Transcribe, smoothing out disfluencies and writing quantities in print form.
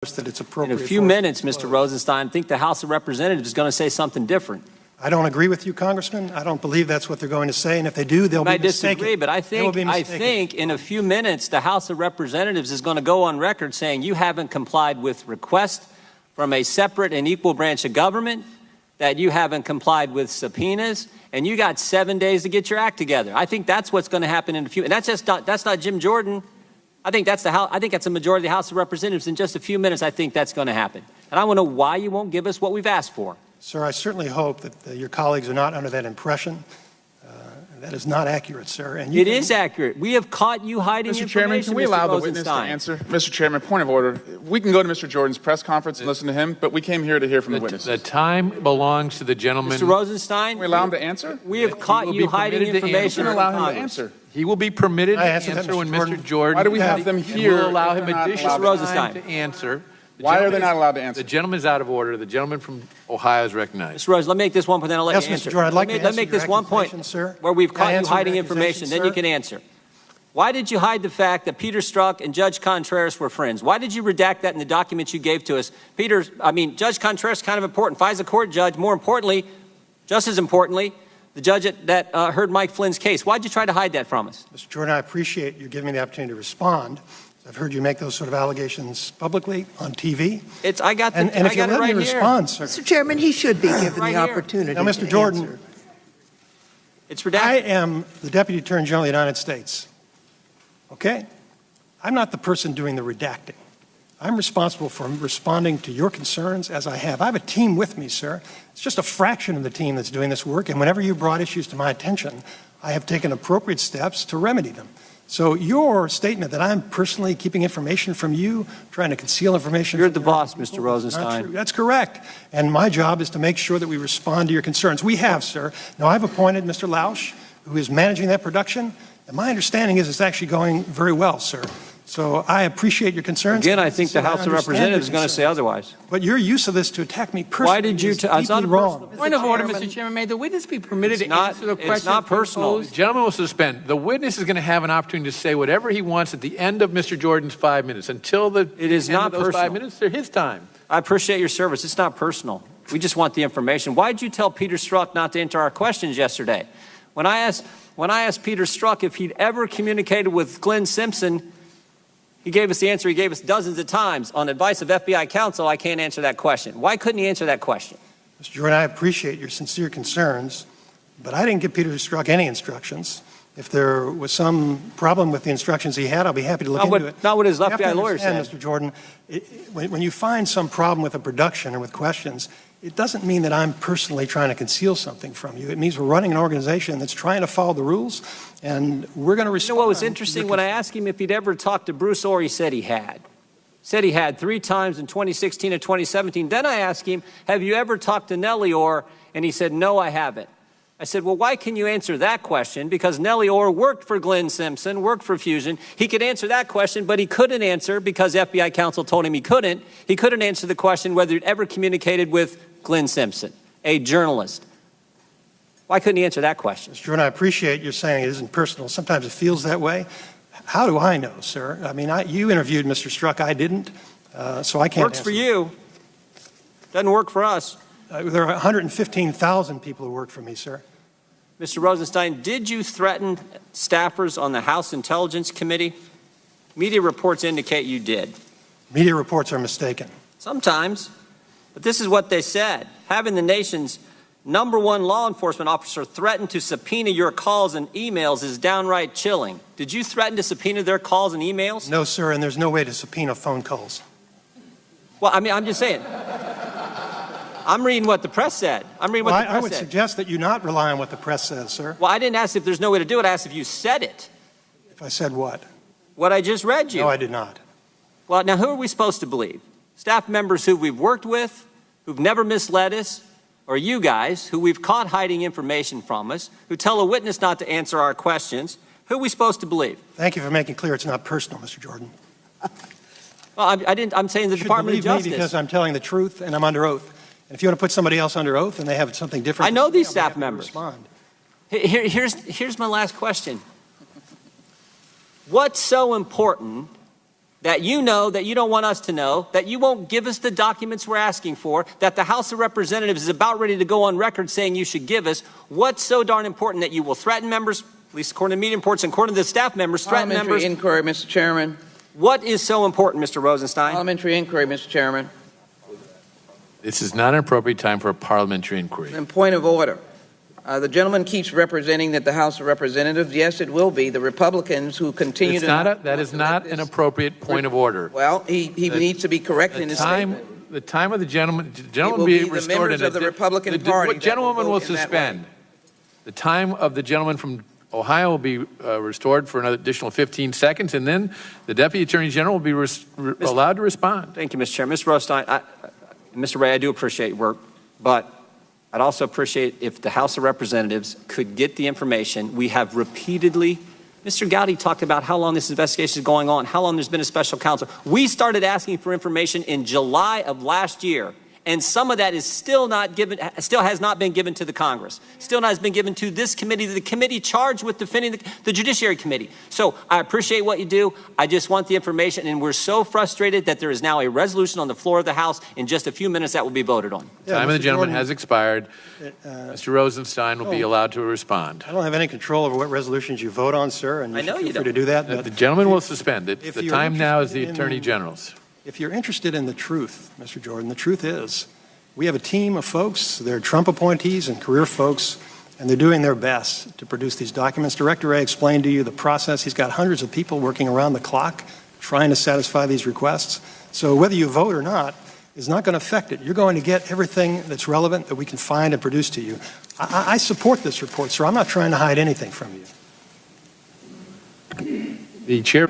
that it's appropriate. In a few minutes, Mr. Rosenstein, I think the House of Representatives is going to say something different. I don't agree with you, Congressman. I don't believe that's what they're going to say, and if they do, they'll be mistaken. I disagree, but I think in a few minutes, the House of Representatives is going to go on record saying you haven't complied with requests from a separate and equal branch of government, that you haven't complied with subpoenas, and you got 7 days to get your act together. I think that's what's going to happen in a few. And that's not Jim Jordan. I think that's a majority of the House of Representatives. In just a few minutes, I think that's going to happen. And I want to know why you won't give us what we've asked for. Sir, I certainly hope that your colleagues are not under that impression. That is not accurate, sir. And it is accurate. We have caught you hiding Mr. Chairman, can we allow the witness to answer? Mr. Chairman, point of order. We can go to Mr. Jordan's press conference and listen to him, but we came here to hear from the witness. The time belongs to the gentleman. Mr. Rosenstein, can we allow him to answer? We have caught you hiding information. Allow him to answer. He will be permitted to answer when Mr. Jordan. Why do we have them here? We'll allow him additional time to answer. Why are they not allowed to answer? The gentleman is out of order. The gentleman from Ohio is recognized. Mr. Rose, let me make this one point, then I'll let you answer. Mr. Jordan, I'd like to let me make this one point, sir. Where we've caught you hiding information, then you can answer. Why did you hide the fact that Peter Strzok and Judge Contreras were friends? Why did you redact that in the documents you gave to us? Judge Contreras is kind of important. FISA court judge, more importantly, just as importantly, the judge that heard Mike Flynn's case. Why did you try to hide that from us? Mr. Jordan, I appreciate you giving me the opportunity to respond. I've heard you make those sort of allegations publicly on TV. I got it if you let me respond, sir. Mr. Chairman, he should be given the opportunity. Now, Mr. Jordan, it's redacted. I am the Deputy Attorney General of the United States. Okay? I'm not the person doing the redacting. I'm responsible for responding to your concerns as I have. I have a team with me, sir. It's just a fraction of the team that's doing this work, and whenever you brought issues to my attention, I have taken appropriate steps to remedy them. So your statement that I'm personally keeping information from you, trying to conceal information. You're the boss, Mr. Rosenstein. That's correct. And my job is to make sure that we respond to your concerns. We have, sir. Now, I've appointed Mr. Lausch, who is managing that production. And my understanding is it's actually going very well, sir. So I appreciate your concerns. Again, I think the House of Representatives is going to say otherwise. But your use of this to attack me personally Why did you is deeply wrong. Point of order, Mr. Chairman. May the witness be permitted to answer the question? It's not personal. The gentleman will suspend. The witness is going to have an opportunity to say whatever he wants at the end of Mr. Jordan's 5 minutes. Until the it is end not of those personal. 5 minutes, they're his time. I appreciate your service. It's not personal. We just want the information. Why did you tell Peter Strzok not to answer our questions yesterday? When I asked Peter Strzok if he'd ever communicated with Glenn Simpson, he gave us the answer he gave us dozens of times. On advice of FBI counsel, I can't answer that question. Why couldn't he answer that question? Mr. Jordan, I appreciate your sincere concerns, but I didn't give Peter Strzok any instructions. If there was some problem with the instructions he had, I'll be happy to look into it. Not what his FBI lawyer said. Mr. Jordan, when you find some problem with a production or with questions, it doesn't mean that I'm personally trying to conceal something from you. It means we're running an organization that's trying to follow the rules, and we're going to respond. You know what was interesting? When I asked him if he'd ever talked to Bruce Orr, he said he had. Said he had 3 times in 2016 and 2017. Then I asked him, have you ever talked to Nellie Orr? And he said, no, I haven't. I said, well, why can you answer that question? Because Nellie Orr worked for Glenn Simpson, worked for Fusion. He could answer that question, but he couldn't answer because FBI counsel told him he couldn't. He couldn't answer the question whether he'd ever communicated with Glenn Simpson, a journalist. Why couldn't he answer that question? Mr. Jordan, I appreciate you saying it isn't personal. Sometimes it feels that way. How do I know, sir? I mean, you interviewed Mr. Strzok. I didn't, so I can't Works for you. Doesn't work for us. There are 115,000 people who work for me, sir. Mr. Rosenstein, did you threaten staffers on the House Intelligence Committee? Media reports indicate you did. Media reports are mistaken. Sometimes. But this is what they said. Having the nation's #1 law enforcement officer threaten to subpoena your calls and emails is downright chilling. Did you threaten to subpoena their calls and emails? No, sir, and there's no way to subpoena phone calls. Well, I mean, I'm just saying. I'm reading what the press said. I would suggest that you not rely on what the press says, sir. Well, I didn't ask if there's no way to do it. I asked if you said it. If I said what? What I just read you. No, I did not. Well, now who are we supposed to believe? Staff members who we've worked with, who've never misled us, or you guys who we've caught hiding information from us, who tell a witness not to answer our questions? Who are we supposed to believe? Thank you for making clear it's not personal, Mr. Jordan. Well, I'm saying the Department of Justice. Me because I'm telling the truth and I'm under oath. And if you want to put somebody else under oath and they have something different, I know these staff members. Respond. Here's my last question. What's so important that you know that you don't want us to know, that you won't give us the documents we're asking for, that the House of Representatives is about ready to go on record saying you should give us, what's so darn important that you will threaten members, at least according to media reports and according to the staff members, threaten members? Parliamentary inquiry, Mr. Chairman. What is so important, Mr. Rosenstein? Parliamentary inquiry, Mr. Chairman. This is not an appropriate time for a parliamentary inquiry. And point of order. The gentleman keeps representing that the House of Representatives, yes, it will be the Republicans who continue It's to not that is not an appropriate point of order. Well, he needs to be corrected in his statement. The time of the gentleman will be be restored. the members of the Republican Party The gentleman will suspend. The time of the gentleman from Ohio will be restored for another additional 15 seconds, and then the Deputy Attorney General will be allowed to respond. Thank you, Mr. Chair. Mr. Rosenstein, Mr. Ray, I do appreciate your work, but I'd also appreciate if the House of Representatives could get the information. We have repeatedly, Mr. Gowdy talked about how long this investigation is going on, how long there's been a special counsel. We started asking for information in July of last year, and some of that is still has not been given to the Congress, still has been given to this committee, the committee charged with defending the Judiciary Committee. So I appreciate what you do. I just want the information, and we're so frustrated that there is now a resolution on the floor of the House in just a few minutes that will be voted on. The time of the gentleman has expired. Mr. Rosenstein will be allowed to respond. I don't have any control over what resolutions you vote on, sir, and I know you you feel free don't. to do that. But The gentleman will suspend it. if The you're time now is the interested in- Attorney General's. If you're interested in the truth, Mr. Jordan, the truth is we have a team of folks, they're Trump appointees and career folks, and they're doing their best to produce these documents. Director Wray explained to you the process. He's got hundreds of people working around the clock trying to satisfy these requests. So whether you vote or not is not going to affect it. You're going to get everything that's relevant that we can find and produce to you. I support this report, sir. I'm not trying to hide anything from you. The chair.